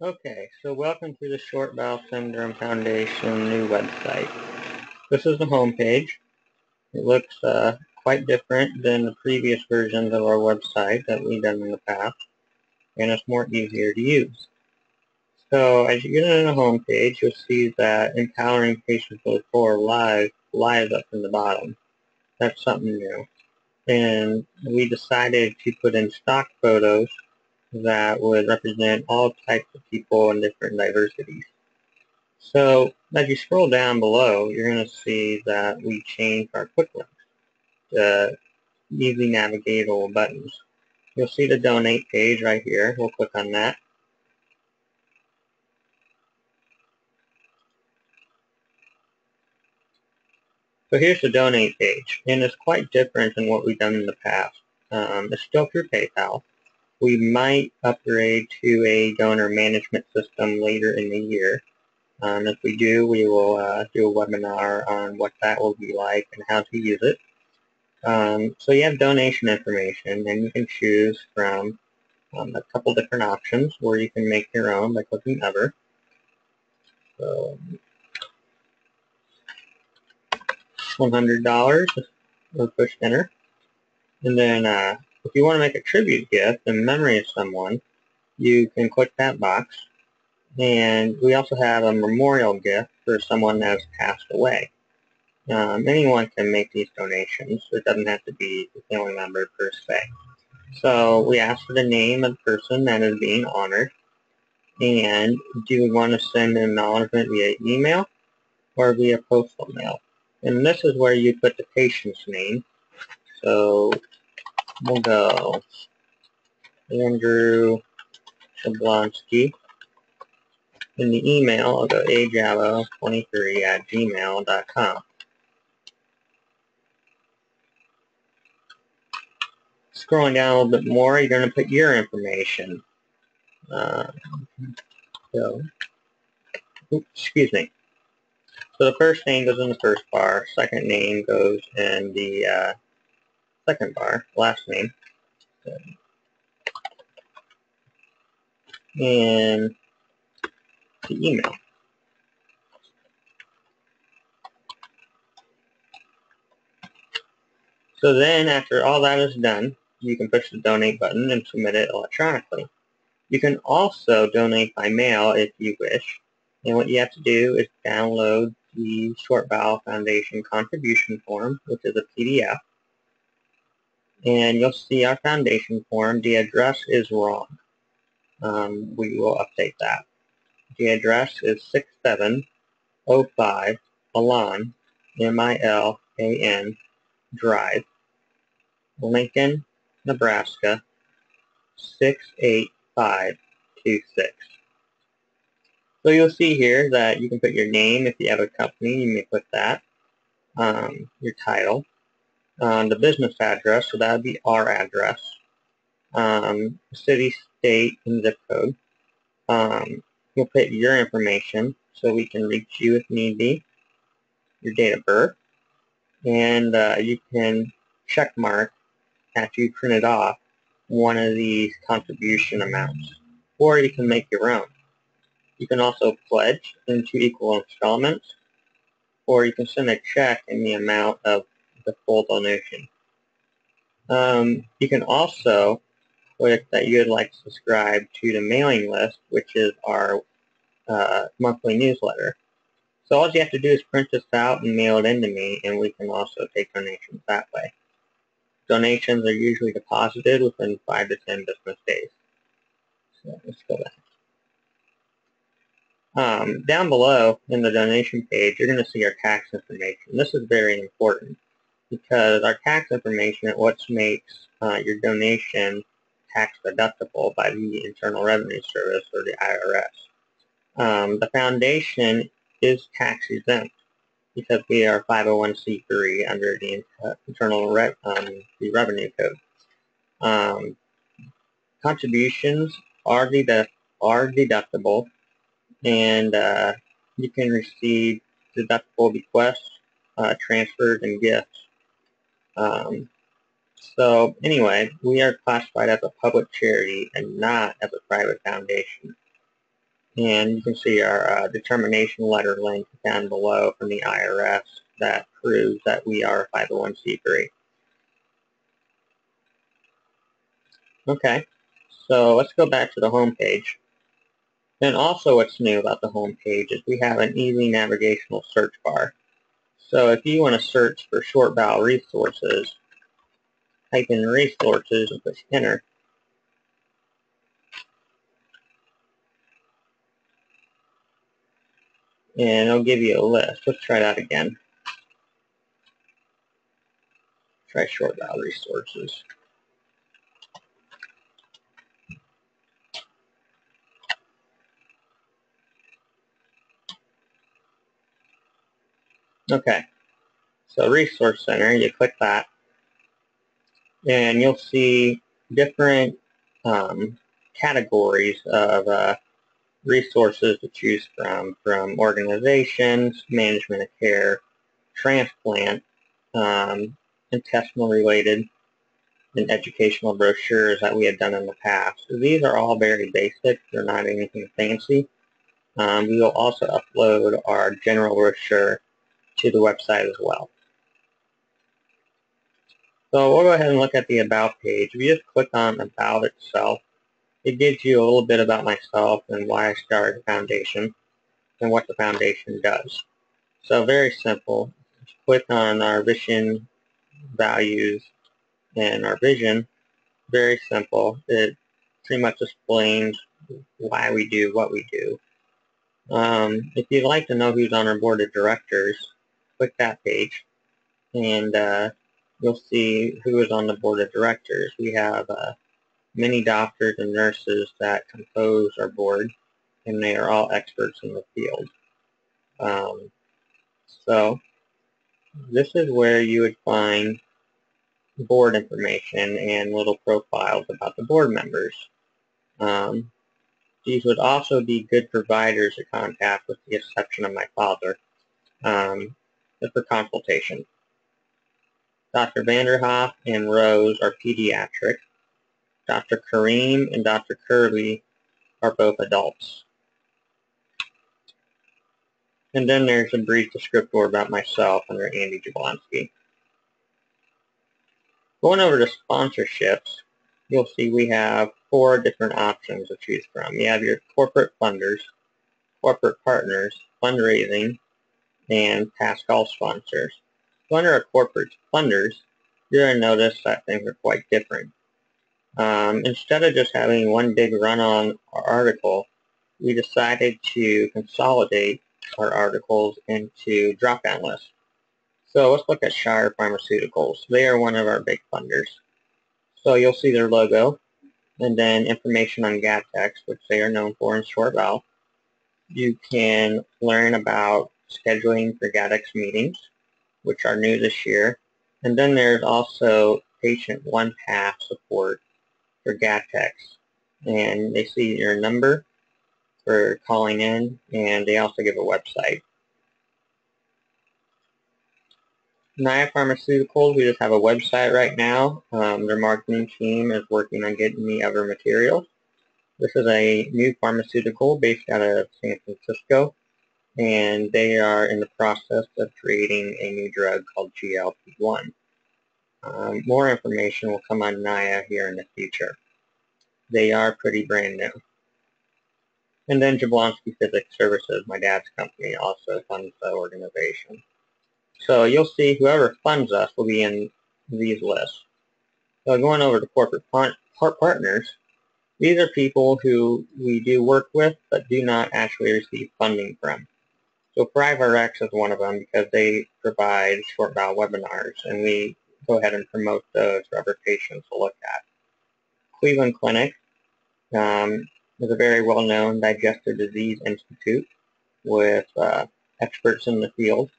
Okay, so welcome to the Short Bowel Syndrome Foundation new website. This is the home page. It looks quite different than the previous versions of our website that we've done in the past, and it's more easier to use. So as you get into the home page, you'll see that Empowering Patients with Poor lies up in the bottom. That's something new. And we decided to put in stock photos that would represent all types of people and different diversities. So as you scroll down below, you're going to see that we changed our quick links to easy navigatable buttons. You'll see the donate page right here. We'll click on that. So here's the donate page, and it's quite different than what we've done in the past. It's still through PayPal. We might upgrade to a donor management system later in the year. If we do, we will do a webinar on what that will be like and how to use it. So you have donation information, and you can choose from a couple different options where you can make your own by clicking Other. So $100, we'll push Enter. And then if you want to make a tribute gift in memory of someone, you can click that box. And we also have a memorial gift for someone that has passed away. Anyone can make these donations. It doesn't have to be a family member per se. So we ask for the name of the person that is being honored. And do we want to send an acknowledgement via email or via postal mail? And this is where you put the patient's name. So we'll go Andrew Jablonski. In the email, I'll go ajavo23@gmail.com. Scrolling down a little bit more, you're going to put your information. Excuse me. So the first name goes in the first bar, second name goes in the second bar, last name, and the email. So then after all that is done, you can push the donate button and submit it electronically. You can also donate by mail if you wish. And what you have to do is download the Short Bowel Foundation contribution form, which is a PDF. And you'll see our foundation form. The address is wrong. We will update that. The address is 6705 Milan, Milan Drive, Lincoln, Nebraska, 68526. So you'll see here that you can put your name. If you have a company, you may put that. Your title. The business address, so that would be our address. City, state, and zip code. You'll put your information so we can reach you if need be. Your date of birth. And you can check mark after you print it off one of these contribution amounts, or you can make your own. You can also pledge in 2 equal installments, or you can send a check in the amount of the full donation. You can also put that you would like to subscribe to the mailing list, which is our monthly newsletter. So all you have to do is print this out and mail it in to me, and we can also take donations that way. Donations are usually deposited within 5 to 10 business days. So let's go back. Down below in the donation page, you're going to see our tax information. This is very important because our tax information is what makes your donation tax deductible by the Internal Revenue Service or the IRS. The foundation is tax exempt because we are 501c3 under the Internal Revenue Code. Contributions are deductible, and you can receive deductible bequests, transfers, and gifts. So anyway, we are classified as a public charity and not as a private foundation. And you can see our determination letter link down below from the IRS that proves that we are a 501c3. Okay, so let's go back to the home page. And also what's new about the home page is we have an easy navigational search bar. So if you want to search for short bowel resources, type in resources and push enter. And it'll give you a list. Let's try that again. Try short bowel resources. Okay, so Resource Center, you click that, and you'll see different categories of resources to choose from organizations, management of care, transplant, intestinal related, and educational brochures that we had done in the past. These are all very basic. They're not anything fancy. We will also upload our general brochure to the website as well. So we'll go ahead and look at the About page. If you just click on About itself, it gives you a little bit about myself and why I started the foundation and what the foundation does. So very simple. Just click on our mission, values, and our vision. Very simple. It pretty much explains why we do what we do. If you'd like to know who's on our board of directors, click that page, and you'll see who is on the board of directors. We have many doctors and nurses that compose our board, and they are all experts in the field. So this is where you would find board information and little profiles about the board members. These would also be good providers to contact, with the exception of my father, for consultation. Dr. Vanderhoff and Rose are pediatric. Dr. Kareem and Dr. Kirby are both adults. And then there's a brief descriptor about myself under Andy Jablonski. Going over to sponsorships, you'll see we have 4 different options to choose from. You have your corporate funders, corporate partners, fundraising, and past golf sponsors. So under our corporate funders, you're going to notice that things are quite different. Instead of just having one big run-on article, we decided to consolidate our articles into drop-down lists. So let's look at Shire Pharmaceuticals. They are one of our big funders. So you'll see their logo, and then information on GATTEX, which they are known for in short bowel. You can learn about scheduling for GATTEX meetings, which are new this year. And then there's also patient one-path support for GATTEX. And they see your number for calling in, and they also give a website. Naya Pharmaceuticals, we just have a website right now. Their marketing team is working on getting me other materials. This is a new pharmaceutical based out of San Francisco, and they are in the process of creating a new drug called GLP-1. More information will come on Naya here in the future. They are pretty brand new. And then Jablonski Physics Services, my dad's company, also funds the organization. So you'll see whoever funds us will be in these lists. So going over to corporate partners, these are people who we do work with but do not actually receive funding from. So ThriveRx is one of them because they provide short bowel webinars, and we go ahead and promote those for other patients to look at. Cleveland Clinic is a very well-known digestive disease institute with experts in the field,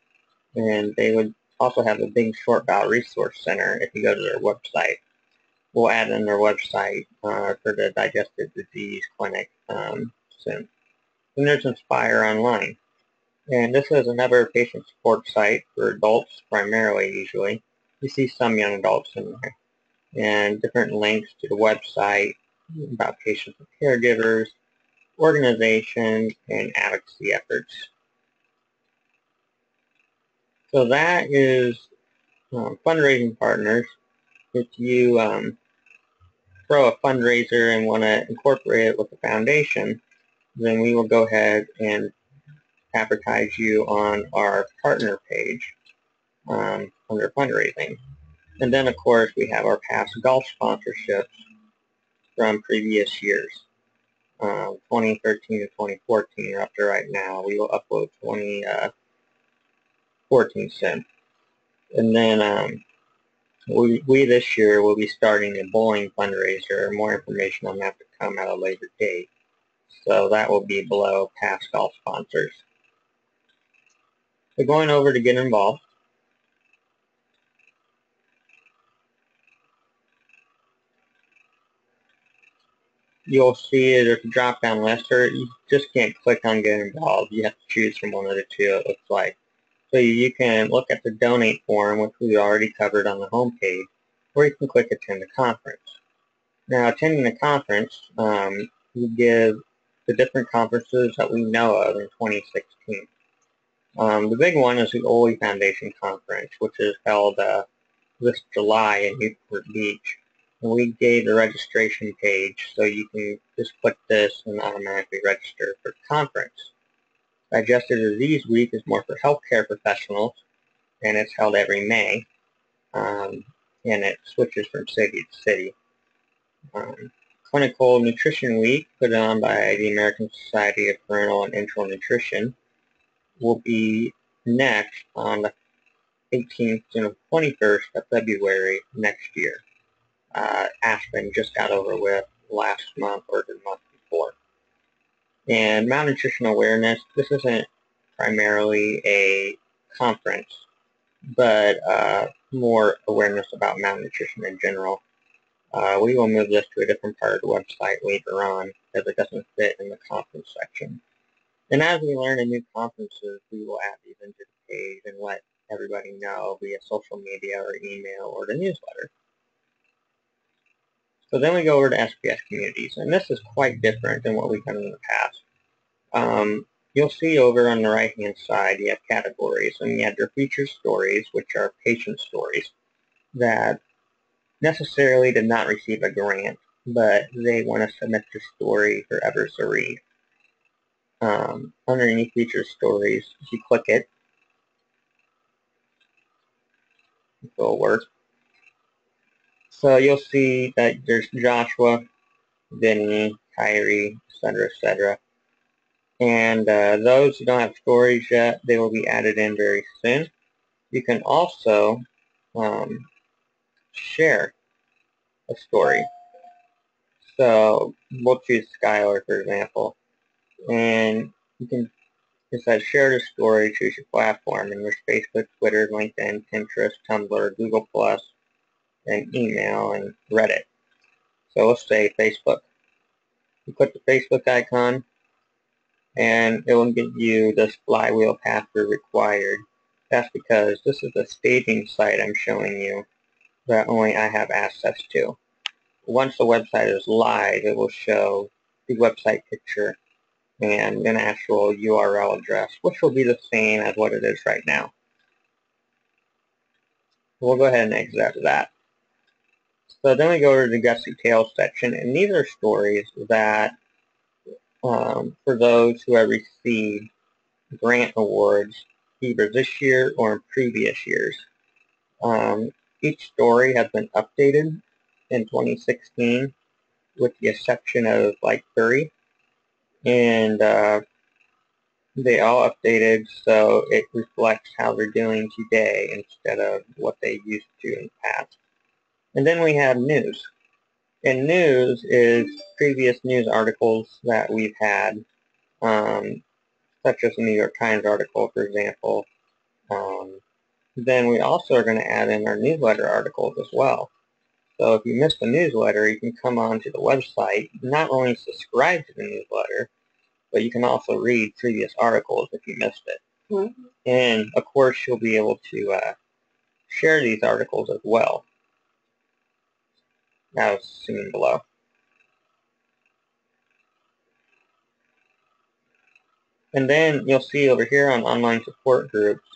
and they would also have a big short bowel resource center if you go to their website. We'll add in their website for the digestive disease clinic soon. And there's Inspire Online. And this is another patient support site for adults primarily usually. You see some young adults in there. And different links to the website about patients and caregivers, organization, and advocacy efforts. So that is fundraising partners. If you throw a fundraiser and want to incorporate it with the foundation, then we will go ahead and advertise you on our partner page under fundraising. And then, of course, we have our past golf sponsorships from previous years. 2013 to 2014 are up to right now. We will upload 2014 soon. And then we this year will be starting a bowling fundraiser. More information on that to come at a later date. So that will be below past golf sponsors. So going over to get involved. You'll see there's a drop-down list, or you just can't click on get involved. You have to choose from one of the two, it looks like. So you can look at the donate form, which we already covered on the home page, or you can click attend the conference. Now, attending the conference, we give the different conferences that we know of in 2016. The big one is the Ole Foundation Conference, which is held this July in Newport Beach. And we gave the registration page, so you can just click this and automatically register for the conference. Digestive Disease Week is more for healthcare professionals, and it's held every May, and it switches from city to city. Clinical Nutrition Week, put on by the American Society of Parental and Enteral Nutrition, will be next on the 18th and 21st of February next year. Aspen just got over with last month or the month before. And malnutrition awareness, this isn't primarily a conference, but more awareness about malnutrition in general. We will move this to a different part of the website later on because it doesn't fit in the conference section. And as we learn in new conferences, we will add these into the page and let everybody know via social media or email or the newsletter. So then we go over to SPS communities, and this is quite different than what we've done in the past. You'll see over on the right-hand side, you have categories, and you have your featured stories, which are patient stories that necessarily did not receive a grant, but they want to submit their story for others to read. Underneath featured stories, if you click it, it will work. So you'll see that there's Joshua, Vinny, Kyrie, etc., etc. And those who don't have stories yet, they will be added in very soon. You can also share a story. So we'll choose Skylar, for example. And you can, it says share the story, choose your platform. And there's Facebook, Twitter, LinkedIn, Pinterest, Tumblr, Google+, and email, and Reddit. So let's say Facebook. You click the Facebook icon, and it will give you this flywheel password required. That's because this is a staging site I'm showing you that only I have access to. Once the website is live, it will show the website picture and an actual URL address, which will be the same as what it is right now. We'll go ahead and exit that. So then we go to the Gutsy Tales section, and these are stories that for those who have received grant awards either this year or in previous years. Each story has been updated in 2016 with the exception of like 3, and they all updated so it reflects how they're doing today instead of what they used to in the past. And then we have news. And news is previous news articles that we've had, such as the New York Times article, for example. Then we also are going to add in our newsletter articles as well. So if you missed the newsletter, you can come on to the website, not only subscribe to the newsletter, but you can also read previous articles if you missed it. Mm-hmm. And of course, you'll be able to share these articles as well. Now, seen below. And then you'll see over here on online support groups,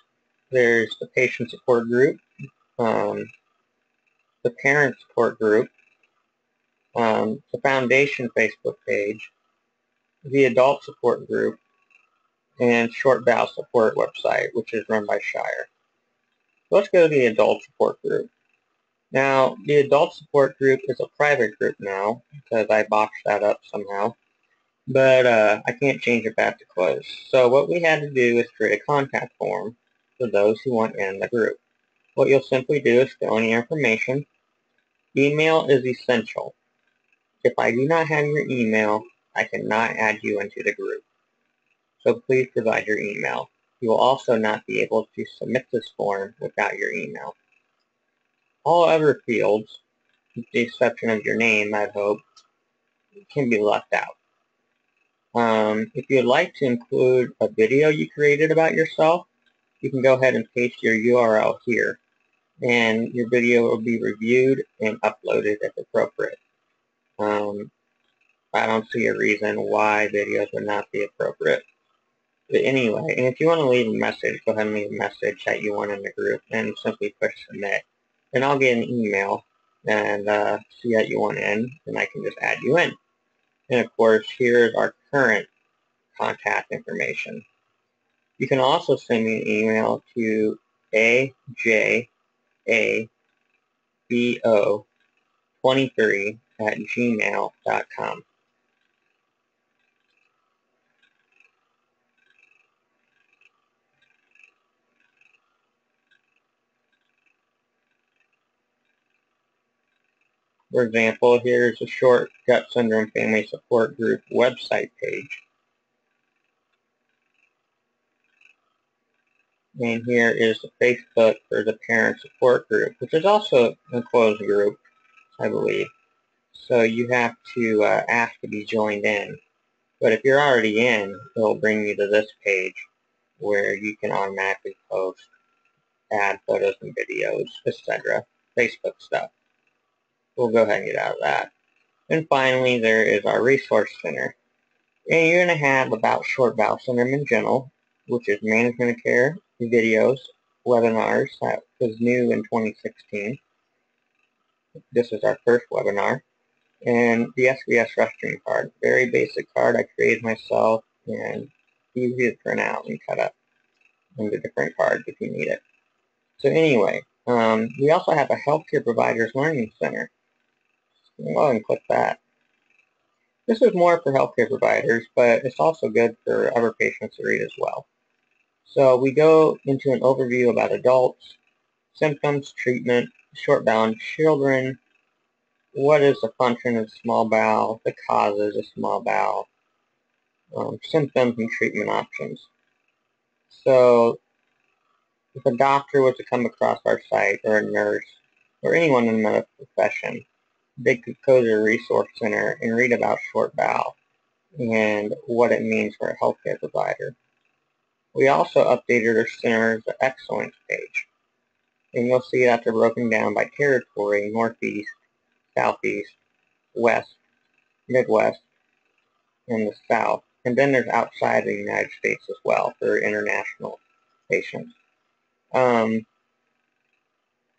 there's the patient support group, the parent support group, the foundation Facebook page, the adult support group, and short bowel support website, which is run by Shire. Let's go to the adult support group. Now, the adult support group is a private group now because I botched that up somehow, but I can't change it back to closed. So what we had to do is create a contact form for those who want in the group. What you'll simply do is fill in your information. Email is essential. If I do not have your email, I cannot add you into the group. So please provide your email. You will also not be able to submit this form without your email. All other fields, with the exception of your name, I'd hope, can be left out. If you'd like to include a video you created about yourself, you can go ahead and paste your URL here, and your video will be reviewed and uploaded if appropriate. I don't see a reason why videos would not be appropriate. But anyway, and if you want to leave a message, go ahead and leave a message that you want in the group and simply push submit. And I'll get an email and see that you want in, and I can just add you in. And of course, here's our current contact information. You can also send me an email to ajabo23@gmail.com. For example, here's a short gut syndrome family support group website page. And here is the Facebook for the parent support group, which is also a closed group, I believe. So you have to ask to be joined in. But if you're already in, it'll bring you to this page where you can automatically post, add photos and videos, etc. Facebook stuff. We'll go ahead and get out of that. And finally, there is our resource center. And you're going to have about short bowel syndrome in general, which is management of care, videos, webinars. That was new in 2016. This is our first webinar. And the SBS restroom card. Very basic card I created myself and easy to print out and cut up into different cards if you need it. So anyway, we also have a Healthcare Providers Learning Center. Go ahead and click that. This is more for healthcare providers, but it's also good for other patients to read as well. So we go into an overview about adults, symptoms, treatment, short bowel in children, what is the function of small bowel, the causes of small bowel, symptoms and treatment options. So if a doctor was to come across our site, or a nurse, or anyone in the medical profession, they could go to the resource center and read about short bowel and what it means for a healthcare provider. We also updated our Centers of Excellence page, and you'll see that they're broken down by territory: Northeast, Southeast, West, Midwest, and the South. And then there's outside the United States as well for international patients.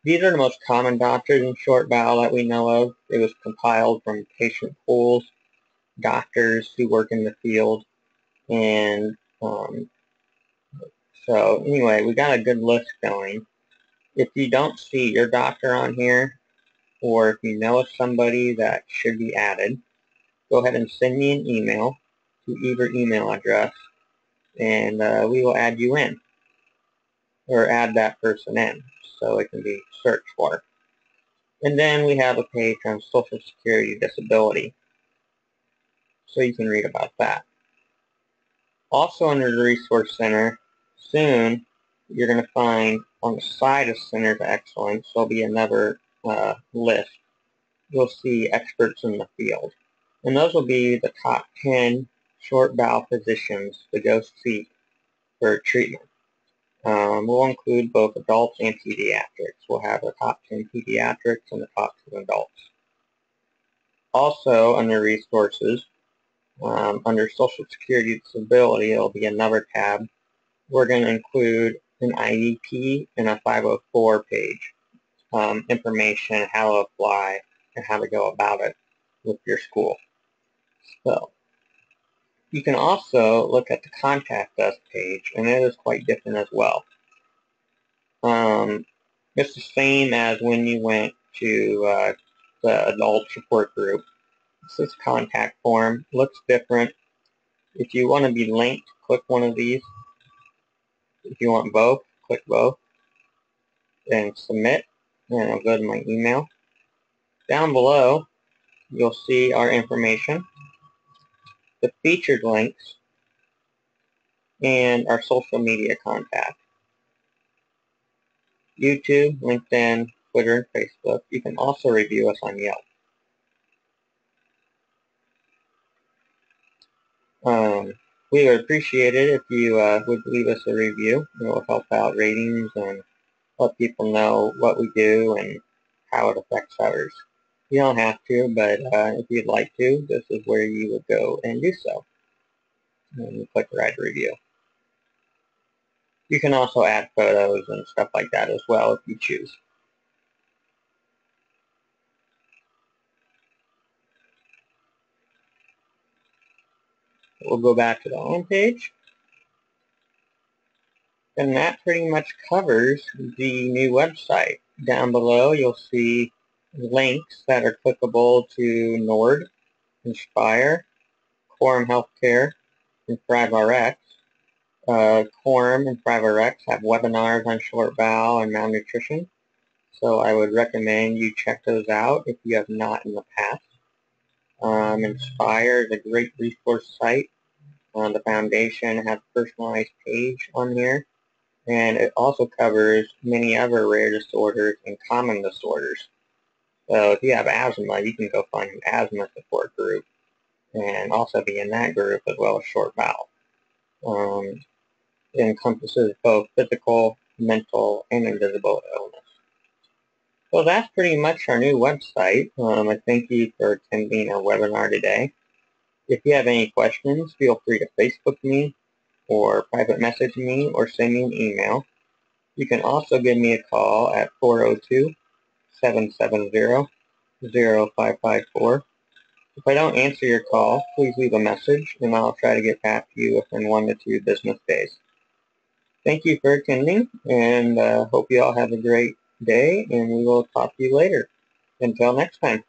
These are the most common doctors in short bowel that we know of. It was compiled from patient pools, doctors who work in the field, and so anyway, we got a good list going. If you don't see your doctor on here, or if you know of somebody that should be added, go ahead and send me an email to either email address, and we will add you in, or add that person in, so it can be searched for. And then we have a page on Social Security Disability, so you can read about that. Also under the Resource Center, soon you're going to find on the side of Centers of Excellence, there'll be another list. You'll see experts in the field. And those will be the top 10 short bowel physicians to go seek for treatment. We'll include both adults and pediatrics. We'll have the top 10 pediatrics and the top 10 adults. Also, under resources, Under Social Security Disability, it'll be another tab. We're going to include an IEP and a 504 page, information, how to apply, and how to go about it with your school. So you can also look at the Contact Us page, and it is quite different as well. It's the same as when you went to the adult support group. This is contact form. Looks different. If you want to be linked, click one of these. If you want both, click both. Then submit, and it'll go to my email. Down below, you'll see our information, the featured links, and our social media contact. YouTube, LinkedIn, Twitter, and Facebook. You can also review us on Yelp. We would appreciate it if you would leave us a review. It will help out ratings and let people know what we do and how it affects others. You don't have to, but if you'd like to, this is where you would go and do so. And you click write a review. You can also add photos and stuff like that as well if you choose. We'll go back to the home page. And that pretty much covers the new website. Down below you'll see links that are clickable to Nord, Inspire, Quorum Healthcare, and ThriveRx. Quorum and ThriveRx have webinars on short bowel and malnutrition, so I would recommend you check those out if you have not in the past. Inspire is a great resource site. The foundation has a personalized page on here, and it also covers many other rare disorders and common disorders. So if you have asthma, you can go find an asthma support group and also be in that group, as well as short bowel. It encompasses both physical, mental, and invisible illness. So that's pretty much our new website. I thank you for attending our webinar today. If you have any questions, feel free to Facebook me or private message me or send me an email. You can also give me a call at 402-770-0554. If I don't answer your call, please leave a message and I'll try to get back to you within 1 to 2 business days. Thank you for attending, and hope you all have a great day, and we will talk to you later. Until next time.